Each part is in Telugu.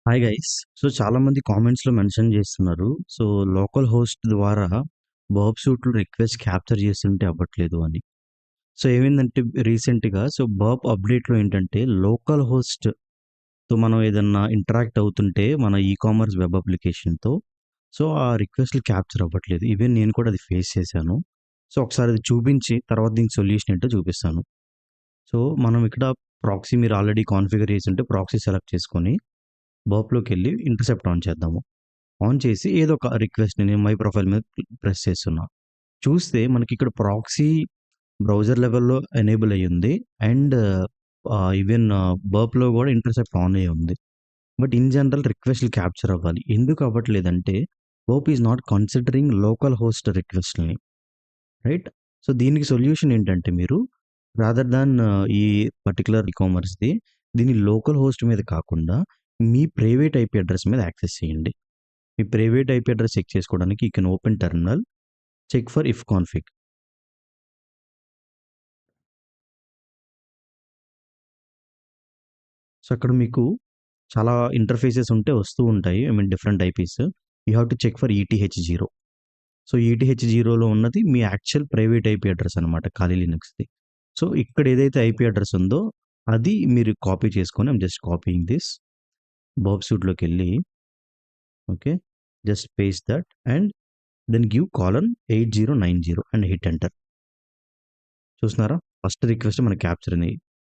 Hi guys. సో, చాలామంది కామెంట్స్‌లో మెన్షన్ చేస్తున్నారు. సో, లోకల్ హోస్ట్ ద్వారా బాబ్ సూట్‌లో రిక్వెస్ట్ క్యాప్చర్ చేస్తుంటే అవ్వట్లేదు అని. సో, ఏమైందంటే రీసెంట్‌గా బాబ్ అప్డేట్‌లో ఏంటంటే లోకల్ హోస్ట్‌తో మనం ఏదన్నా ఇంటరాక్ట్ అవుతుంటే మన కామర్స్ వెబ్ అప్లికేషన్‌తో ఆ రిక్వెస్ట్‌లు క్యాప్చర్ అవ్వట్లేదు. ఈవెన్ నేను కూడా అది ఫేస్ చేశాను. సో, ఒకసారి అది చూపించి తర్వాత దీనికి సొల్యూషన్ ఏంటో చూపిస్తాను. సో, మనం ఇక్కడ ప్రాక్సీ మీరు ఆల్రెడీ కాన్ఫిగర్ చేసుంటే ప్రాక్సీ సెలెక్ట్ చేసుకొని బాప్‌లోకెళ్ళి ఇంటర్సెప్ట్ ఆన్ చేద్దాము. ఆన్ చేసి ఏదో ఒక రిక్వెస్ట్‌ని నేను మై ప్రొఫైల్ మీద ప్రెస్ చేస్తున్నా. చూస్తే మనకిక్కడ ప్రాక్సీ బ్రౌజర్ లెవెల్‌లో ఎనేబుల్ అయ్యుంది. అండ్ ఈవెన్ బర్ప్‌లో గూడా ఇంటర్సెప్ట్ ఆన్ అయ్యి ఉంది. బట్ ఇన్ జనరల్ రిక్వెస్ట్‌లు క్యాప్చర్ అవ్వాలి. ఎందుకు అవ్వట్లేదంటే Burp is not considering local host రిక్వెస్ట్‌లని. రైట్? సో, దీనికి సొల్యూషన్ ఏంటంటే మీరు రాదర్ దాన్ ఈ పర్టిక్యులర్ కామర్స్‌ది దీన్ని లోకల్ హోస్ట్ మీద కాకుండా మీ ప్రైవేట్ ఐపీ అడ్రెస్ మీద యాక్సెస్ చేయండి. మీ ప్రైవేట్ ఐపీ అడ్రెస్ చెక్ చేసుకోవడానికి you can open terminal, check for ifconfig. So, అక్కడ మీకు చాలా ఇంటర్ఫేసెస్ ఉంటే వస్తూ ఉంటాయి. I mean different IPs. You have to check for eth 0. So, eth 0లో ఉన్నది మీ యాక్చువల్ ప్రైవేట్ ఐపీ అడ్రెస్ అనమాట ఖాళీ లినక్స్‌ది. సో, ఇక్కడ ఏదైతే ఐపీ అడ్రెస్ ఉందో అది మీరు కాపీ చేసుకొని ఐయామ్ జస్ట్ కాపీయింగ్ దిస్. బాబ్ సూట్‌లోకెళ్ళి okay. Just paste that and then give colon 8090 and hit enter. చూస్తున్నారా? ఫస్ట్ రిక్వెస్ట్ మనకి క్యాప్చర్ అయింది.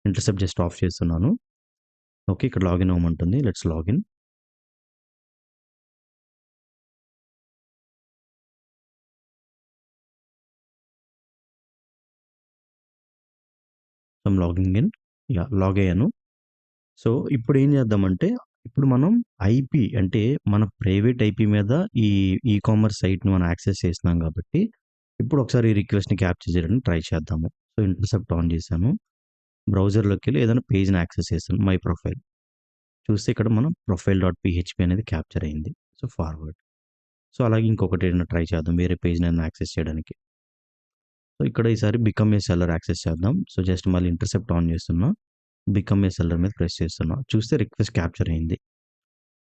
ఇంటర్సెప్ట్ జస్ట్ ఆఫ్ చేస్తున్నాను. ఓకే. ఇక్కడ లాగిన్ అవ్వమంటుంది. Let's login. I'm logging in. Yeah! Log అయ్యాను. సో, ఇప్పుడేం చేద్దామంటే, ఇప్పుడు మనం ఐపీ అంటే మన ప్రైవేట్ ఐపీ మీద ఈ కామర్స్ సైట్‌ని మనం యాక్సెస్ చేస్తున్నాం కాబట్టి, ఇప్పుడు ఒకసారి ఈ రిక్వెస్ట్‌ని క్యాప్చర్ చేయడానికి ట్రై చేద్దాము. సో, ఇంటర్సెప్ట్ ఆన్ చేశాను. బ్రౌజర్‌లోకెళ్ళి ఏదైనా పేజ్‌ని యాక్సెస్ చేస్తాను. My profile. చూస్తే ఇక్కడ మనం ప్రొఫైల్ డాట్ పీహెచ్‌పీ అనేది క్యాప్చర్ అయింది. So, forward. సో, అలాగే ఇంకొకటి ఏదైనా ట్రై చేద్దాం. వేరే పేజ్‌ని ఏదైనా యాక్సెస్ చేయడానికి. సో, ఇక్కడ ఈసారి బికమ్ ఏ సెల్లర్ యాక్సెస్ చేద్దాం. సో, జస్ట్ మళ్ళీ ఇంటర్సెప్ట్ ఆన్ చేస్తున్నా. బికమ్ ఏ సెల్లర్ మీద ప్రెస్ చేస్తున్నా. చూస్తే రిక్వెస్ట్ క్యాప్చర్ అయింది.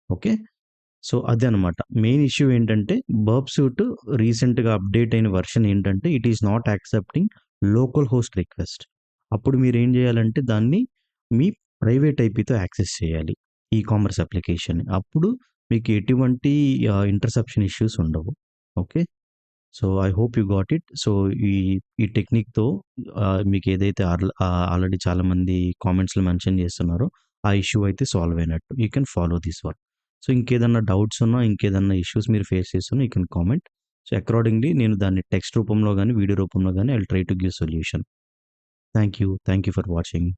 ఓకే. సో, అదనమాట. మెయిన్ ఇష్యూ ఏంటంటే బర్బ్ సూట్ రీసెంట్‌గా అప్డేట్ అయిన వెర్షన్ ఏంటంటే it is not accepting local host request. అప్పుడు మీరేం చేయాలంటే దాన్ని మీ ప్రైవేట్ ఐపీతో యాక్సెస్ చేయాలి. కామర్స్ అప్లికేషన్‌ని. అప్పుడు మీకు ఎటువంటి ఇంటర్సెప్షన్ ఇష్యూస్ ఉండవు. Okay. So, I hope you got it. So, ఈ ఈ టెక్నిక్‌తో మీకేదైతే ఆల్రెడీ చాలామంది కామెంట్స్‌లో మెన్షన్ చేస్తున్నారో, ఆ ఇష్యూ అయితే సాల్వ్ అయినట్టు. You can follow this one. So, ఇంకేదన్నా డౌట్స్ ఉన్నా, ఇంకేదన్నా ఇష్యూస్ మీరు ఫేస్ చేస్తున్నా you can comment. So, accordingly నేను దాన్ని టెక్స్ట్ రూపంలో గాని, వీడియో రూపంలో గాని I will try to give solution. Thank you. Thank you for watching.